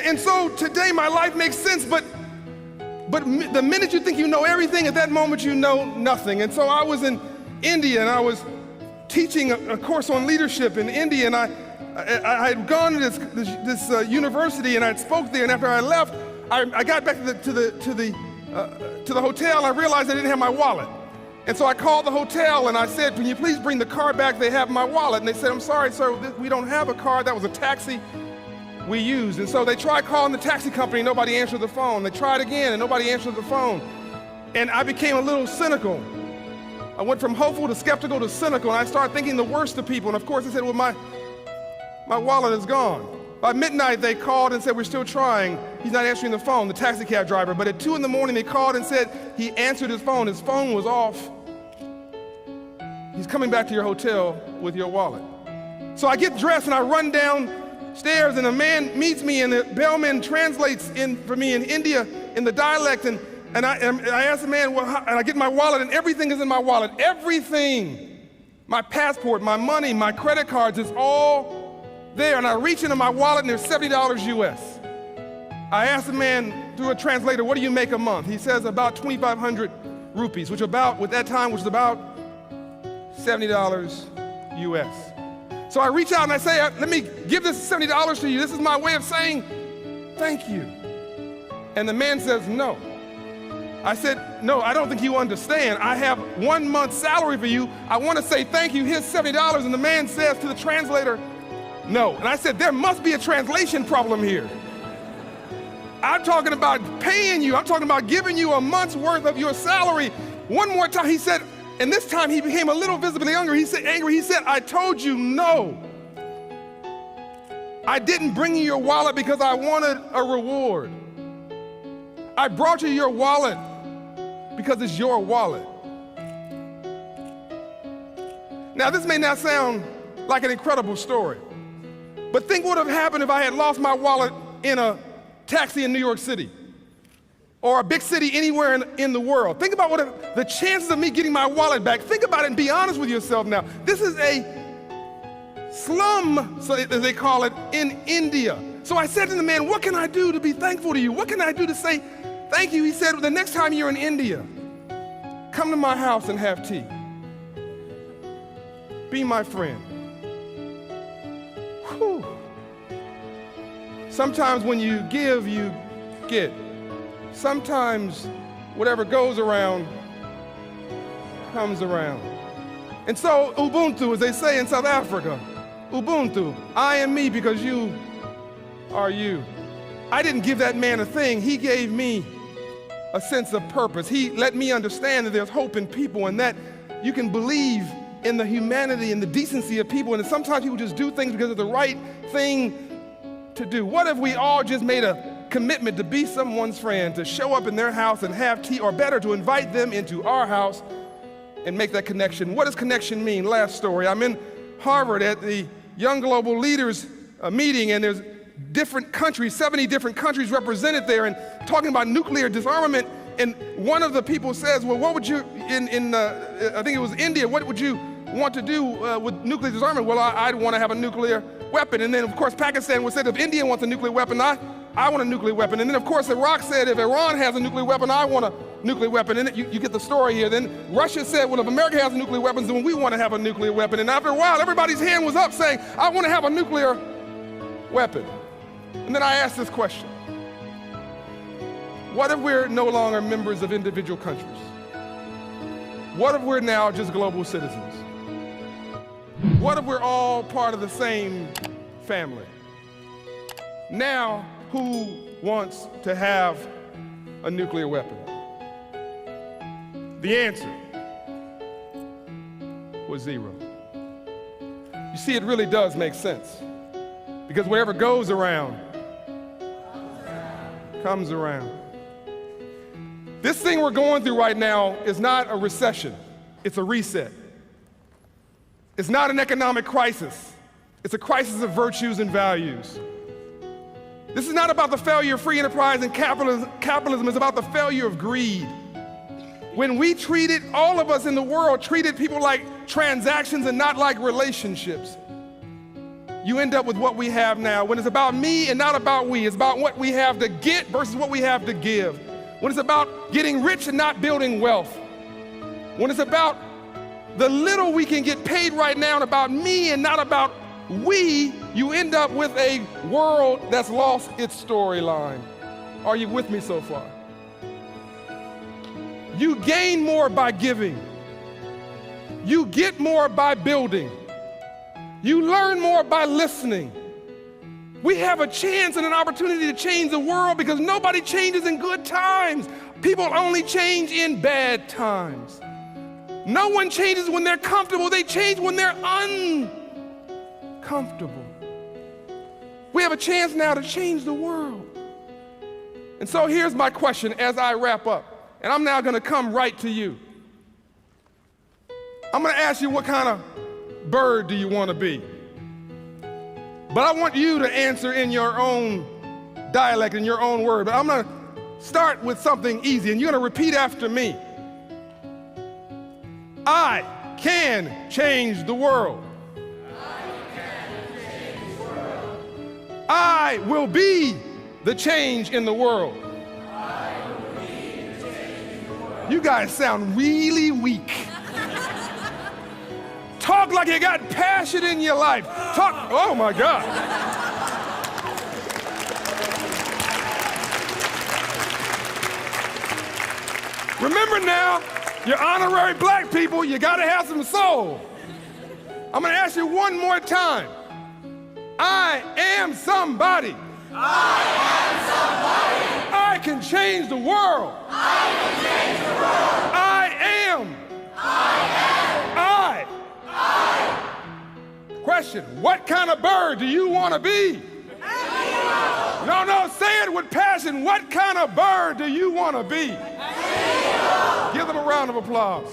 And so today my life makes sense, but the minute you think you know everything, at that moment you know nothing. And so I was in India, and I was teaching a course on leadership in India, and I had gone to this university, and I spoke there, and after I left, I got back to the hotel, and I realized I didn't have my wallet. And so I called the hotel, and I said, can you please bring the card back? They have my wallet. And they said, I'm sorry, sir, we don't have a card. That was a taxi we used. And so they tried calling the taxi company, nobody answered the phone. They tried again, and nobody answered the phone. And I became a little cynical. I went from hopeful to skeptical to cynical, and I started thinking the worst of people. And of course, I said, well, my wallet is gone. By midnight, they called and said, we're still trying. He's not answering the phone, the taxi cab driver. But at 2 in the morning, they called and said he answered his phone. His phone was off. He's coming back to your hotel with your wallet. So I get dressed and I run downstairs, and a man meets me, and the bellman translates for me in India in the dialect. And I ask the man, and I get my wallet, and everything is in my wallet. Everything. My passport, my money, my credit cards, it's all there. And I reach into my wallet, and there's $70 US. I asked the man through a translator, what do you make a month? He says about 2,500 rupees, which at that time was about $70 US. So I reach out and I say, let me give this $70 to you. This is my way of saying thank you. And the man says, no. I said, no, I don't think you understand. I have 1 month's salary for you. I want to say thank you. Here's $70. And the man says to the translator, no. And I said, there must be a translation problem here. I'm talking about paying you. I'm talking about giving you a month's worth of your salary. One more time, he said, and this time he became a little visibly angry. He said, I told you no. I didn't bring you your wallet because I wanted a reward. I brought you your wallet because it's your wallet. Now, this may not sound like an incredible story, but think what would have happened if I had lost my wallet in a taxi in New York City, or a big city anywhere in the world. Think about what the chances of me getting my wallet back. Think about it and be honest with yourself now. This is a slum, so as they call it, in India. So I said to the man, what can I do to be thankful to you? What can I do to say thank you? He said, the next time you're in India, come to my house and have tea. Be my friend. Whew. Sometimes when you give, you get. Sometimes whatever goes around comes around. And so Ubuntu, as they say in South Africa, Ubuntu, I am me because you are you. I didn't give that man a thing. He gave me a sense of purpose. He let me understand that there's hope in people, and that you can believe in the humanity and the decency of people, and that sometimes people just do things because it's the right thing to do. What if we all just made a commitment to be someone's friend, to show up in their house and have tea, or better, to invite them into our house and make that connection? What does connection mean? Last story. I'm in Harvard at the Young Global Leaders meeting, and there's different countries, 70 different countries represented there, and talking about nuclear disarmament. And one of the people says, well, what would you, I think it was India, what would you want to do with nuclear disarmament? Well, I'd want to have a nuclear weapon. And then, of course, Pakistan would say, if India wants a nuclear weapon, I want a nuclear weapon. And then, of course, Iraq said, if Iran has a nuclear weapon, I want a nuclear weapon. And you get the story here. Then Russia said, well, if America has nuclear weapons, then we want to have a nuclear weapon. And after a while, everybody's hand was up saying, I want to have a nuclear weapon. And then I asked this question. What if we're no longer members of individual countries? What if we're now just global citizens? What if we're all part of the same family? Now, who wants to have a nuclear weapon? The answer was zero. You see, it really does make sense, because whatever goes around comes around. This thing we're going through right now is not a recession, it's a reset. It's not an economic crisis, it's a crisis of virtues and values. This is not about the failure of free enterprise and capitalism, it's about the failure of greed. When we treated, all of us in the world treated people like transactions and not like relationships. you end up with what we have now. When it's about me and not about we, it's about what we have to get versus what we have to give. When it's about getting rich and not building wealth. When it's about the little we can get paid right now and about me and not about we, you end up with a world that's lost its storyline. Are you with me so far? You gain more by giving. You get more by building. You learn more by listening. We have a chance and an opportunity to change the world because nobody changes in good times. People only change in bad times. No one changes when they're comfortable. They change when they're uncomfortable. We have a chance now to change the world. And so here's my question as I wrap up. And I'm now going to come right to you. I'm going to ask you, what kind of bird do you want to be? But I want you to answer in your own dialect, in your own word. But I'm going to start with something easy, and you're going to repeat after me. I can change the world. I will be the change in the world. You guys sound really weak. Talk like you got passion in your life. Talk, oh my God. Remember now, you're honorary black people, you gotta have some soul. I'm gonna ask you one more time. I am somebody. I am somebody. I can change the world. I can change the world. I am. Question, what kind of bird do you want to be? No, say it with passion. What kind of bird do you want to be? Give them a round of applause.